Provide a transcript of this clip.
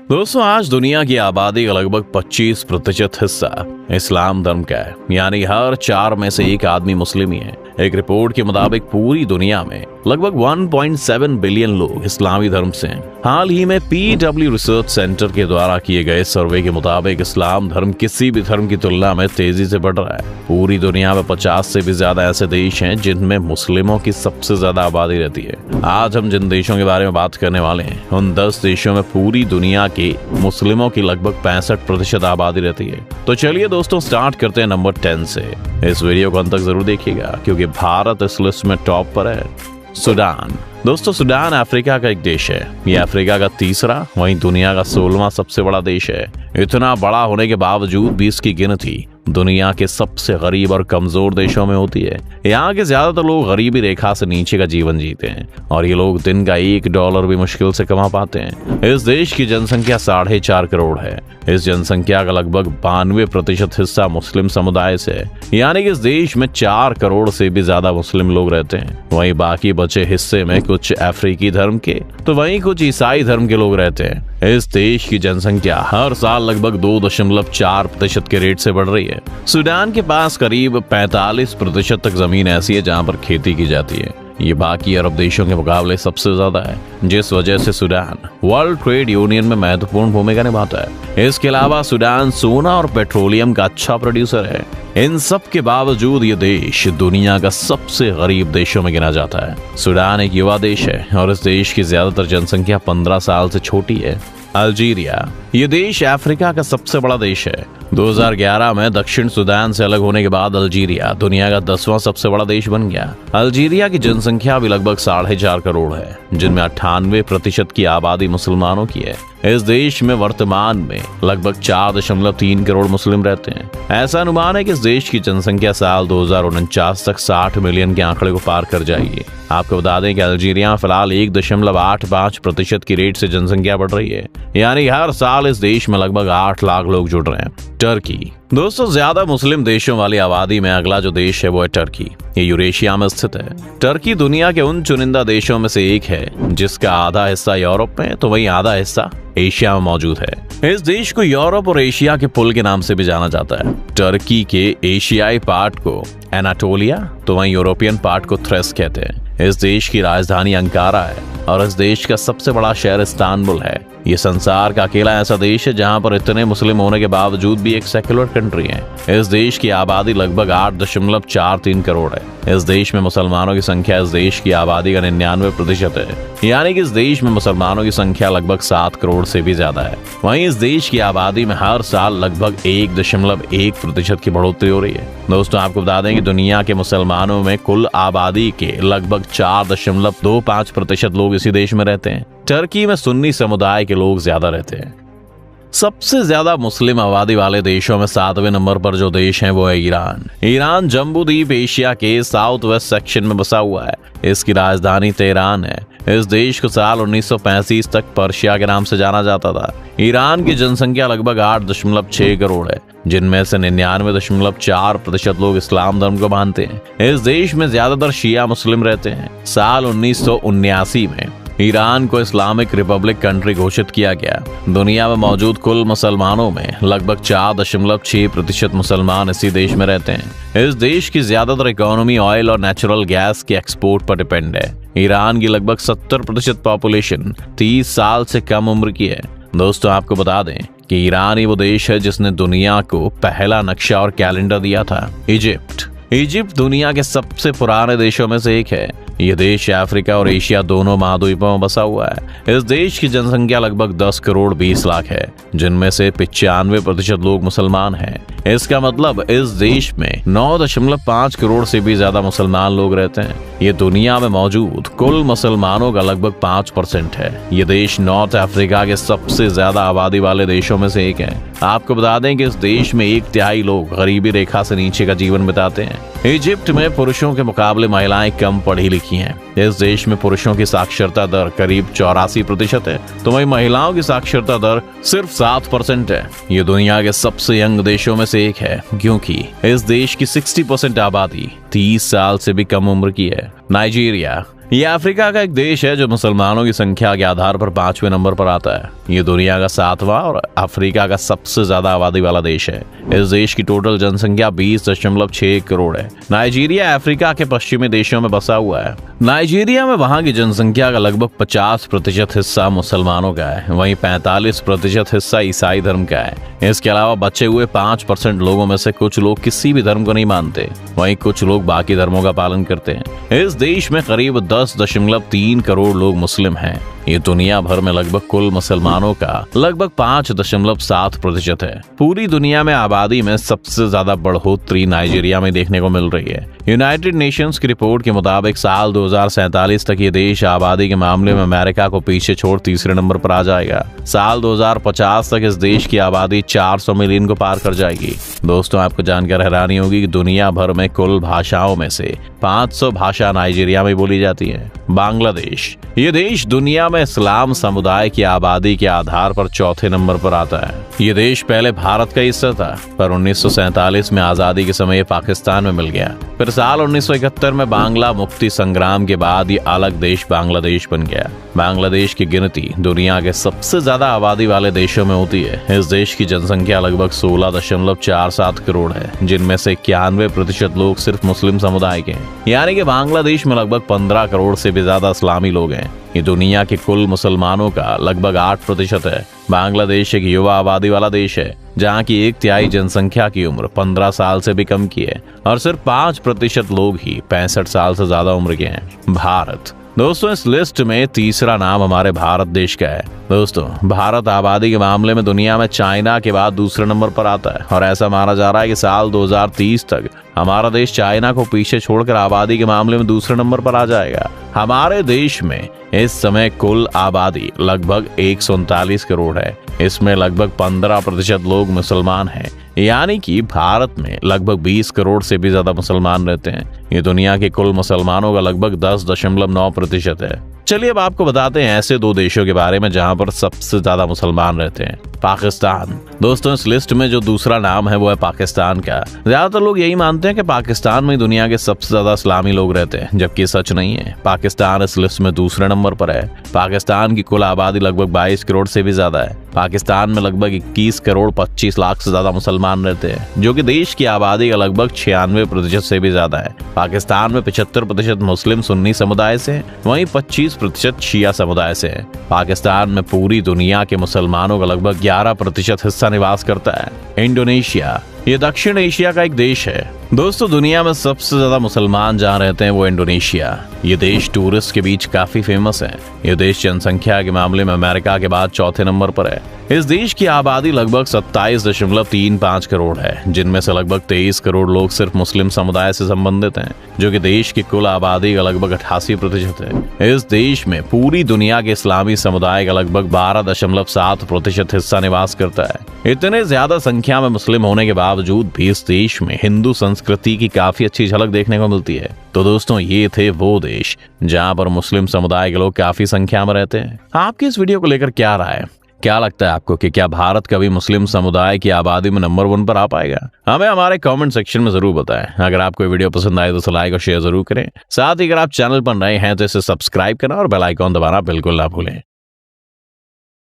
दोस्तों, आज दुनिया की आबादी का लगभग 25% हिस्सा इस्लाम धर्म का है, यानी हर 4 में से 1 आदमी मुस्लिम ही है। एक रिपोर्ट के मुताबिक पूरी दुनिया में लगभग 1.7 बिलियन लोग इस्लामी धर्म से हैं। हाल ही में PW रिसर्च सेंटर के द्वारा किए गए सर्वे के मुताबिक इस्लाम धर्म किसी भी धर्म की तुलना में तेजी से बढ़ रहा है। पूरी दुनिया में 50 से भी ज्यादा ऐसे देश हैं जिनमें मुस्लिमों की सबसे ज्यादा आबादी रहती है। आज हम जिन देशों के बारे में बात करने वाले हैं, उन 10 देशों में पूरी दुनिया के मुस्लिमों की लगभग 65% आबादी रहती है। तो चलिए दोस्तों, स्टार्ट करते हैं नंबर 10 से। इस वीडियो को अंत तक जरूर देखिएगा क्योंकि भारत इस लिस्ट में टॉप पर है। सूडान। दोस्तों, सूडान अफ्रीका का एक देश है। ये अफ्रीका का तीसरा, वहीं दुनिया का 16वां सबसे बड़ा देश है। इतना बड़ा होने के बावजूद भी इसकी गिनती दुनिया के सबसे गरीब और कमजोर देशों में होती है। यहाँ के ज्यादातर लोग गरीबी रेखा से नीचे का जीवन जीते हैं और ये लोग दिन का $1 भी मुश्किल से कमा पाते हैं। इस देश की जनसंख्या 4.5 करोड़ है। इस जनसंख्या का लगभग 92% हिस्सा मुस्लिम समुदाय से है, यानी कि इस देश में 4 करोड़ से भी ज्यादा मुस्लिम लोग रहते हैं। वहीं बाकी बचे हिस्से में कुछ अफ्रीकी धर्म के तो वहीं कुछ ईसाई धर्म के लोग रहते हैं। इस देश की जनसंख्या हर साल लगभग 2.4% के रेट से बढ़ रही है। सूडान के पास करीब 45% तक जमीन ऐसी है जहां पर खेती की जाती है। ये बाकी अरब देशों के मुकाबले सबसे ज्यादा है, जिस वजह से सूडान वर्ल्ड ट्रेड यूनियन में महत्वपूर्ण भूमिका निभाता है। इसके अलावा सूडान सोना और पेट्रोलियम का अच्छा प्रोड्यूसर है। इन सब के बावजूद ये देश दुनिया का सबसे गरीब देशों में गिना जाता है। सूडान एक युवा देश है और इस देश की ज्यादातर जनसंख्या 15 साल से छोटी है। अल्जीरिया। ये देश अफ्रीका का सबसे बड़ा देश है। 2011 में दक्षिण सूडान से अलग होने के बाद अल्जीरिया दुनिया का 10वां सबसे बड़ा देश बन गया। अल्जीरिया की जनसंख्या भी लगभग 4.5 करोड़ है, जिनमें 98% की आबादी मुसलमानों की है। इस देश में वर्तमान में लगभग 4.3 करोड़ मुस्लिम रहते हैं। ऐसा अनुमान है कि इस देश की जनसंख्या साल 2049 तक 60 मिलियन के आंकड़े को पार कर जाएगी। आपको बता दें कि अल्जीरिया में फिलहाल 1.85% की रेट से जनसंख्या बढ़ रही है, यानी हर साल इस देश में लगभग 8 लाख लोग जुड़ रहे हैं। टर्की। दोस्तों, ज्यादा मुस्लिम देशों वाली आबादी में अगला जो देश है वो है टर्की। ये यूरेशिया में स्थित है। टर्की दुनिया के उन चुनिंदा देशों में से एक है जिसका आधा हिस्सा यूरोप में तो वहीं आधा हिस्सा एशिया में मौजूद है। इस देश को यूरोप और एशिया के पुल के नाम से भी जाना जाता है। टर्की के एशियाई पार्ट को एनाटोलिया तो वहीं यूरोपियन पार्ट को थ्रेस कहते हैं। इस देश की राजधानी अंकारा है और इस देश का सबसे बड़ा शहर इस्तांबुल है। ये संसार का अकेला ऐसा देश है जहां पर इतने मुस्लिम होने के बावजूद भी एक सेक्युलर कंट्री है। इस देश की आबादी लगभग 8.43 करोड़ है। इस देश में मुसलमानों की संख्या इस देश की आबादी का 99% है, यानी कि इस देश में मुसलमानों की संख्या लगभग 7 करोड़ से भी ज्यादा है। वहीं इस देश की आबादी में हर साल लगभग 1.1% की बढ़ोतरी हो रही है। दोस्तों, आपको बता दें कि दुनिया के मुसलमानों में कुल आबादी के लगभग 4.25% लोग इसी देश में रहते हैं। टर्की में सुन्नी समुदाय के लोग ज्यादा रहते हैं। सबसे ज्यादा मुस्लिम आबादी वाले देशों में 7वें नंबर पर जो देश है वो है ईरान। ईरान जम्बूद्वीप एशिया के साउथ वेस्ट सेक्शन में बसा हुआ है। इसकी राजधानी तेहरान है। इस देश को साल 1935 तक पर्शिया के नाम से जाना जाता था। ईरान की जनसंख्या लगभग 8.6 करोड़ है, जिनमें से 99.4% लोग इस्लाम धर्म को मानते हैं। इस देश में ज्यादातर शिया मुस्लिम रहते हैं। साल 1979 में ईरान को इस्लामिक रिपब्लिक कंट्री घोषित किया गया। दुनिया में मौजूद कुल मुसलमानों में लगभग 4.6% मुसलमान इसी देश में रहते हैं। इस देश की ज्यादातर इकोनॉमी ऑयल और नेचुरल गैस के एक्सपोर्ट पर डिपेंड है। ईरान की लगभग 70% पॉपुलेशन 30 साल से कम उम्र की है। दोस्तों, आपको बता दें कि ईरान ही वो देश है जिसने दुनिया को पहला नक्शा और कैलेंडर दिया था। इजिप्ट दुनिया के सबसे पुराने देशों में से एक है। ये देश अफ्रीका और एशिया दोनों महाद्वीपों में बसा हुआ है। इस देश की जनसंख्या लगभग 10 करोड़ 20 लाख है, जिनमें से 95% लोग मुसलमान हैं। इसका मतलब इस देश में 9.5 करोड़ से भी ज्यादा मुसलमान लोग रहते हैं। ये दुनिया में मौजूद कुल मुसलमानों का लगभग 5% है। ये देश नॉर्थ अफ्रीका के सबसे ज्यादा आबादी वाले देशों में से एक है। आपको बता दें कि इस देश में 1/3 लोग गरीबी रेखा से नीचे का जीवन बिताते हैं। इजिप्ट में पुरुषों के मुकाबले महिलाएं कम पढ़ी लिखी हैं। इस देश में पुरुषों की साक्षरता दर करीब 84% है, तो वहीं महिलाओं की साक्षरता दर सिर्फ 7% है। ये दुनिया के सबसे यंग देशों में से एक है, क्योंकि इस देश की 60% आबादी 30 साल से भी कम उम्र की है। नाइजीरिया। ये अफ्रीका का एक देश है जो मुसलमानों की संख्या के आधार पर 5वें नंबर पर आता है। ये दुनिया का 7वां और अफ्रीका का सबसे ज्यादा आबादी वाला देश है। इस देश की टोटल जनसंख्या 20.6 करोड़ है। नाइजीरिया अफ्रीका के पश्चिमी देशों में बसा हुआ है। नाइजीरिया में वहां की जनसंख्या का लगभग 50% हिस्सा मुसलमानों का है, वहीं 45% हिस्सा ईसाई धर्म का है। इसके अलावा बचे हुए 5% लोगों में से कुछ लोग किसी भी धर्म को नहीं मानते, वहीं कुछ लोग बाकी धर्मों का पालन करते हैं। इस देश में करीब 10.3 करोड़ लोग मुस्लिम हैं। ये दुनिया भर में लगभग कुल मुसलमानों का लगभग 5.7% है। पूरी दुनिया में आबादी में सबसे ज्यादा बढ़ोतरी नाइजीरिया में देखने को मिल रही है। यूनाइटेड नेशंस की रिपोर्ट के मुताबिक साल 2047 तक ये देश आबादी के मामले में अमेरिका को पीछे छोड़ तीसरे नंबर पर आ जाएगा। साल 2050 तक इस देश की आबादी 400 मिलियन को पार कर जाएगी। दोस्तों, आपको जानकर हैरानी होगी कि दुनिया भर में कुल भाषाओं में से 500 भाषा नाइजीरिया में बोली जाती है। बांग्लादेश, ये देश दुनिया में इस्लाम समुदाय की आबादी के आधार पर चौथे नंबर पर आता है। ये देश पहले भारत का हिस्सा था, पर 1947 में आजादी के समय पाकिस्तान में मिल गया। फिर साल 1971 में बांग्ला मुक्ति संग्राम के बाद ये अलग देश बांग्लादेश बन गया। बांग्लादेश की गिनती दुनिया के सबसे ज्यादा आबादी वाले देशों में होती है। इस देश की जनसंख्या लगभग 16.47 करोड़ है, जिनमें से 91% लोग सिर्फ मुस्लिम समुदाय के हैं। यानी कि बांग्लादेश में लगभग 15 करोड़ से भी ज्यादा इस्लामी लोग हैं। ये दुनिया के कुल मुसलमानों का लगभग 8% है। बांग्लादेश एक युवा आबादी वाला देश है, जहाँ की 1/3 जनसंख्या की उम्र 15 साल से भी कम की है और सिर्फ 5% लोग ही 65 साल से ज्यादा उम्र के हैं। भारत, दोस्तों, इस लिस्ट में तीसरा नाम हमारे भारत देश का है। दोस्तों, भारत आबादी के मामले में दुनिया में चाइना के बाद दूसरे नंबर पर आता है और ऐसा माना जा रहा है कि साल 2030 तक हमारा देश चाइना को पीछे छोड़कर आबादी के मामले में दूसरे नंबर पर आ जाएगा। हमारे देश में इस समय कुल आबादी लगभग 139 करोड़ है। इसमें लगभग 15% लोग मुसलमान हैं, यानी कि भारत में लगभग 20 करोड़ से भी ज्यादा मुसलमान रहते हैं। ये दुनिया के कुल मुसलमानों का लगभग 10.9% है। चलिए अब आपको बताते हैं ऐसे 2 देशों के बारे में जहां पर सबसे ज्यादा मुसलमान रहते हैं। पाकिस्तान, दोस्तों, इस लिस्ट में जो दूसरा नाम है वो है पाकिस्तान का। ज्यादातर लोग यही मानते हैं कि पाकिस्तान में दुनिया के सबसे ज्यादा इस्लामी लोग रहते हैं, जबकि सच नहीं है। पाकिस्तान इस लिस्ट में दूसरे नंबर पर है। पाकिस्तान की कुल आबादी लगभग 22 करोड़ से भी ज्यादा है। पाकिस्तान में लगभग 21 करोड़ 25 लाख से ज्यादा मुसलमान रहते हैं, जो कि देश की आबादी का लगभग 96% से भी ज्यादा है। पाकिस्तान में 75% मुस्लिम सुन्नी समुदाय से, वहीं 25% शिया समुदाय से है। पाकिस्तान में पूरी दुनिया के मुसलमानों का लगभग 11% हिस्सा निवास करता है। इंडोनेशिया, ये दक्षिण एशिया का एक देश है। दोस्तों, दुनिया में सबसे ज्यादा मुसलमान जहाँ रहते हैं वो इंडोनेशिया। ये देश टूरिस्ट के बीच काफी फेमस है। ये देश जनसंख्या के मामले में अमेरिका के बाद चौथे नंबर पर है। इस देश की आबादी लगभग 27.35 करोड़ है, जिनमें से लगभग 23 करोड़ लोग सिर्फ मुस्लिम समुदाय से संबंधित हैं, जो कि देश की कुल आबादी का लगभग 88% है। इस देश में पूरी दुनिया के इस्लामी समुदाय का लगभग 12.7% हिस्सा निवास करता है। इतने ज्यादा संख्या में मुस्लिम होने के बावजूद भी इस देश में हिंदू संस्कृति की काफी अच्छी झलक देखने को मिलती है। तो दोस्तों, ये थे वो देश जहां पर मुस्लिम समुदाय के लोग काफी संख्या में रहते हैं। आपकी इस वीडियो को लेकर क्या राय है? क्या लगता है आपको कि क्या भारत कभी मुस्लिम समुदाय की आबादी में नंबर 1 पर आ पाएगा? हमें हमारे कमेंट सेक्शन में जरूर बताएं। अगर आपको वीडियो पसंद आए तो लाइक और शेयर जरूर करें। साथ ही अगर आप चैनल पर नए हैं तो इसे सब्सक्राइब करना और बेल आइकॉन दबाना बिल्कुल ना भूलें।